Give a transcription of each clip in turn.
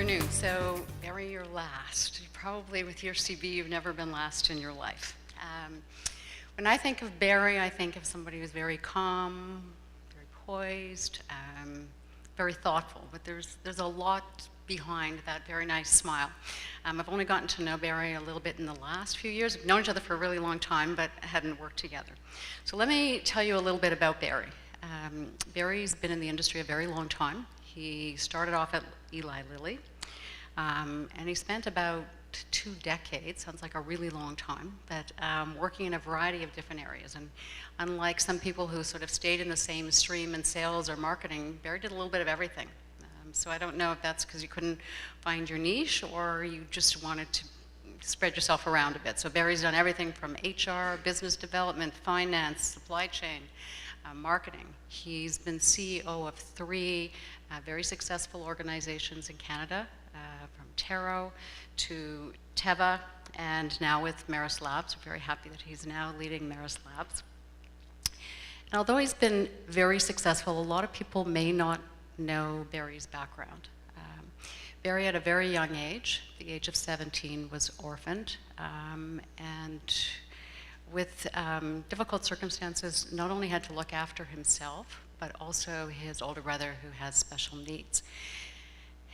afternoon. So, Barry, you're last. Probably with your CB, you've never been last in your life. When I think of Barry, I think of somebody who's very calm, very poised, very thoughtful. But there's a lot behind that very nice smile. I've only gotten to know Barry a little bit in the last few years. We've known each other for a really long time, but hadn't worked together. So let me tell you a little bit about Barry. Barry's been in the industry a very long time. He started off at Eli Lilly, and he spent about 2 decades, sounds like a really long time, but working in a variety of different areas. And unlike some people who sort of stayed in the same stream in sales or marketing, Barry did a little bit of everything. So I don't know if that's because you couldn't find your niche or you just wanted to spread yourself around a bit. So Barry's done everything from HR, business development, finance, supply chain, marketing. He's been CEO of 3 very successful organizations in Canada, from Taro to Teva, and now with Maris Labs. We're very happy that he's now leading Maris Labs. And although he's been very successful, a lot of people may not know Barry's background. Barry, at a very young age, the age of 17, was orphaned, and with difficult circumstances, not only had to look after himself, but also his older brother who has special needs.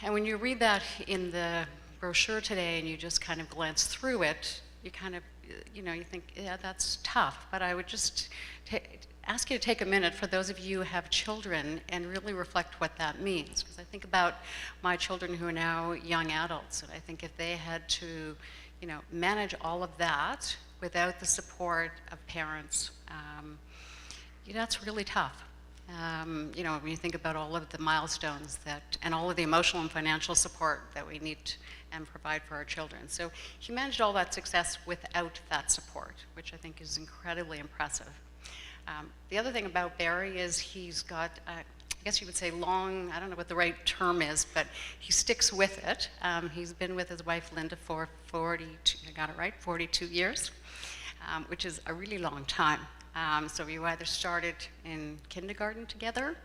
And when you read that in the brochure today and you just kind of glance through it, you kind of, you think, yeah, that's tough. But I would just ask you to take a minute, for those of you who have children, and really reflect what that means. Because I think about my children who are now young adults, and I think if they had to, manage all of that without the support of parents, that's really tough. When you think about all of the milestones and all of the emotional and financial support that we need and provide for our children. So he managed all that success without that support, which I think is incredibly impressive. The other thing about Barry is he's got, I guess you would say long, I don't know what the right term is, but he sticks with it. He's been with his wife Linda for 42 years, which is a really long time. So you either started in kindergarten together,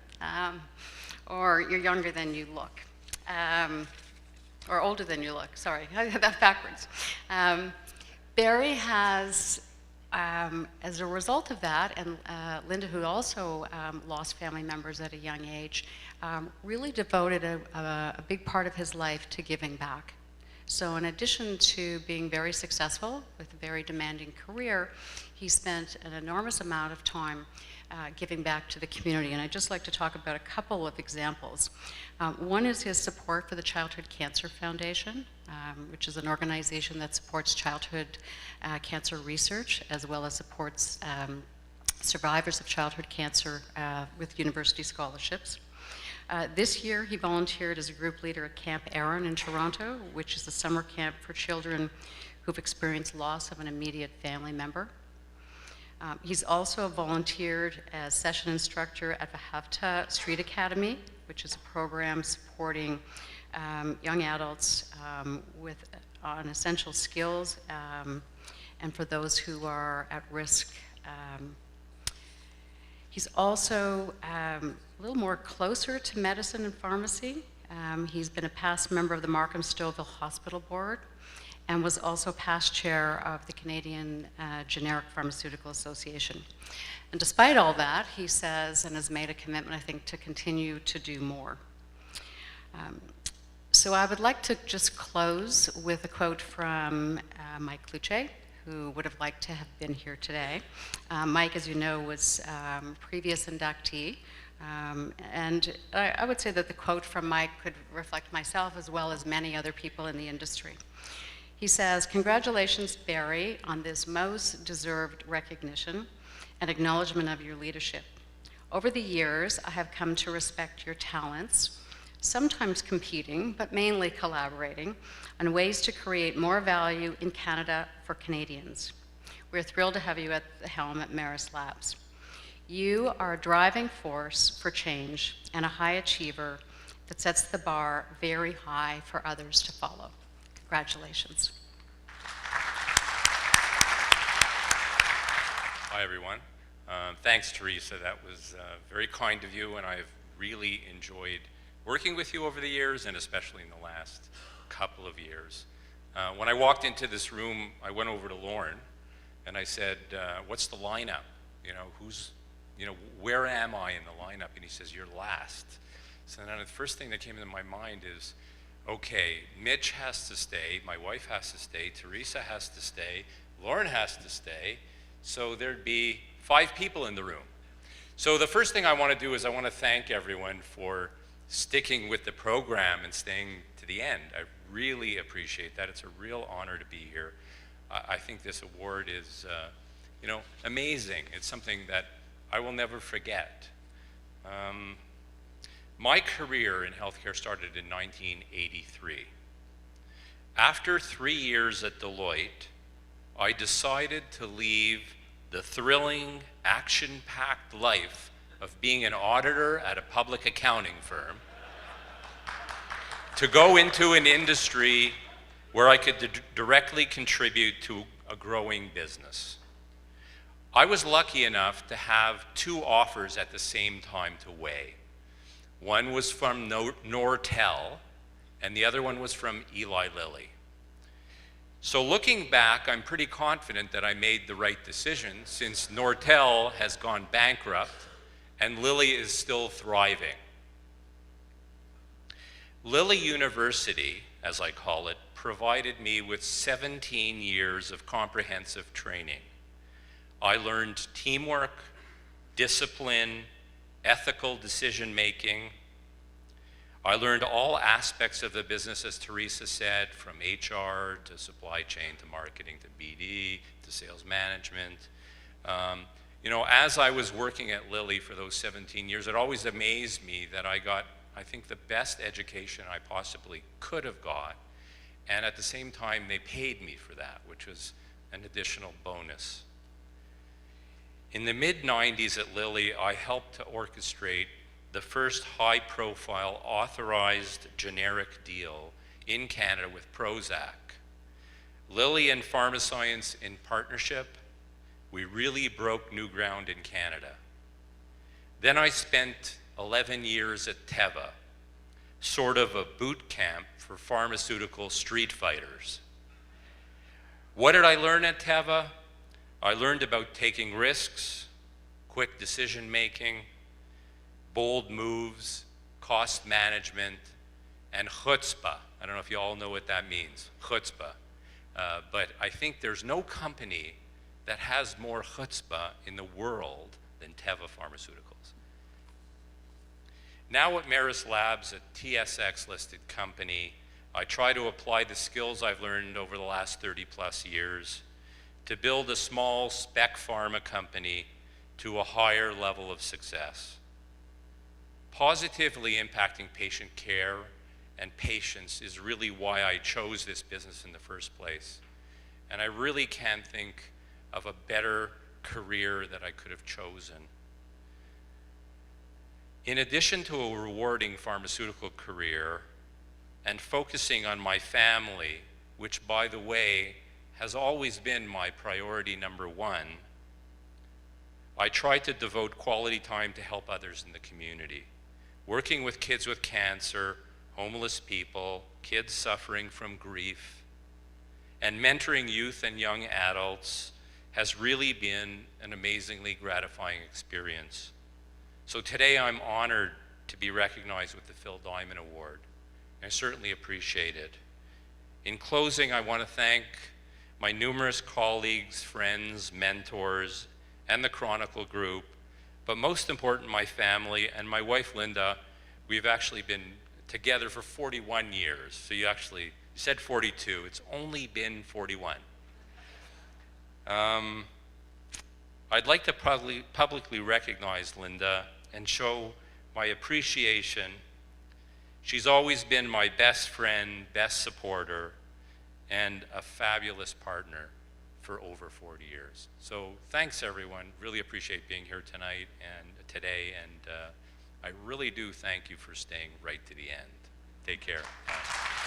or you're younger than you look, or older than you look, sorry, I had that backwards. Barry has, as a result of that, and Linda, who also lost family members at a young age, really devoted a big part of his life to giving back. So in addition to being very successful with a very demanding career, he spent an enormous amount of time giving back to the community. And I'd just like to talk about a couple of examples. One is his support for the Childhood Cancer Foundation, which is an organization that supports childhood cancer research, as well as supports survivors of childhood cancer with university scholarships. This year, he volunteered as a group leader at Camp Aaron in Toronto, which is a summer camp for children who've experienced loss of an immediate family member. He's also volunteered as session instructor at the Havta Street Academy, which is a program supporting young adults on essential skills and for those who are at risk. He's also a little more closer to medicine and pharmacy. He's been a past member of the Markham Stouffville Hospital Board and was also past chair of the Canadian Generic Pharmaceutical Association. And despite all that, he says, and has made a commitment, I think, to continue to do more. So I would like to just close with a quote from Mike Luce, who would have liked to have been here today. Mike, as you know, was a previous inductee. And I would say that the quote from Mike could reflect myself as well as many other people in the industry. He says, "Congratulations, Barry, on this most deserved recognition and acknowledgement of your leadership. Over the years, I have come to respect your talents, sometimes competing, but mainly collaborating, on ways to create more value in Canada for Canadians. We're thrilled to have you at the helm at Maris Labs. You are a driving force for change and a high achiever that sets the bar very high for others to follow. Congratulations." Hi, everyone. Thanks, Teresa. That was very kind of you, and I've really enjoyed working with you over the years, and especially in the last couple of years. When I walked into this room, I went over to Lauren, and I said, what's the lineup? Where am I in the lineup? And he says, you're last. So then the first thing that came into my mind is, okay, Mitch has to stay, my wife has to stay, Teresa has to stay, Lauren has to stay, so there'd be 5 people in the room. So the first thing I want to do is I want to thank everyone for sticking with the program and staying to the end. I really appreciate that. It's a real honor to be here. I think this award is, amazing. It's something that I will never forget. My career in healthcare started in 1983. After 3 years at Deloitte, I decided to leave the thrilling, action-packed life of being an auditor at a public accounting firm to go into an industry where I could directly contribute to a growing business. I was lucky enough to have 2 offers at the same time to weigh. One was from Nortel, and the other one was from Eli Lilly. So looking back, I'm pretty confident that I made the right decision, since Nortel has gone bankrupt and Lilly is still thriving. Lilly University, as I call it, provided me with 17 years of comprehensive training. I learned teamwork, discipline, ethical decision-making. I learned all aspects of the business, as Teresa said, from HR to supply chain to marketing to BD to sales management. As I was working at Lilly for those 17 years, it always amazed me that I got, I think, the best education I possibly could have got. And at the same time, they paid me for that, which was an additional bonus. In the mid-90s at Lilly, I helped to orchestrate the first high-profile authorized generic deal in Canada with Prozac. Lilly and Pharmascience in partnership, we really broke new ground in Canada. Then I spent 11 years at Teva, sort of a boot camp for pharmaceutical street fighters. What did I learn at Teva? I learned about taking risks, quick decision-making, bold moves, cost management, and chutzpah. I don't know if you all know what that means, chutzpah. But I think there's no company that has more chutzpah in the world than Teva Pharmaceuticals. Now at Maris Labs, a TSX-listed company, I try to apply the skills I've learned over the last 30-plus years to build a small spec pharma company to a higher level of success. Positively impacting patient care and patients is really why I chose this business in the first place. And I really can't think of a better career that I could have chosen. In addition to a rewarding pharmaceutical career and focusing on my family, which, by the way, has always been my priority number 1, I try to devote quality time to help others in the community, working with kids with cancer, homeless people, kids suffering from grief, and mentoring youth and young adults has really been an amazingly gratifying experience. So today I'm honored to be recognized with the Phil Diamond Award. I certainly appreciate it. In closing, I want to thank my numerous colleagues, friends, mentors, and the Chronicle Group, but most important, my family and my wife, Linda. We've actually been together for 41 years. So you said 42, it's only been 41. I'd like to publicly recognize Linda and show my appreciation. She's always been my best friend, best supporter, and a fabulous partner for over 40 years. So thanks, everyone. Really appreciate being here tonight and today, and I really do thank you for staying right to the end. Take care. Bye.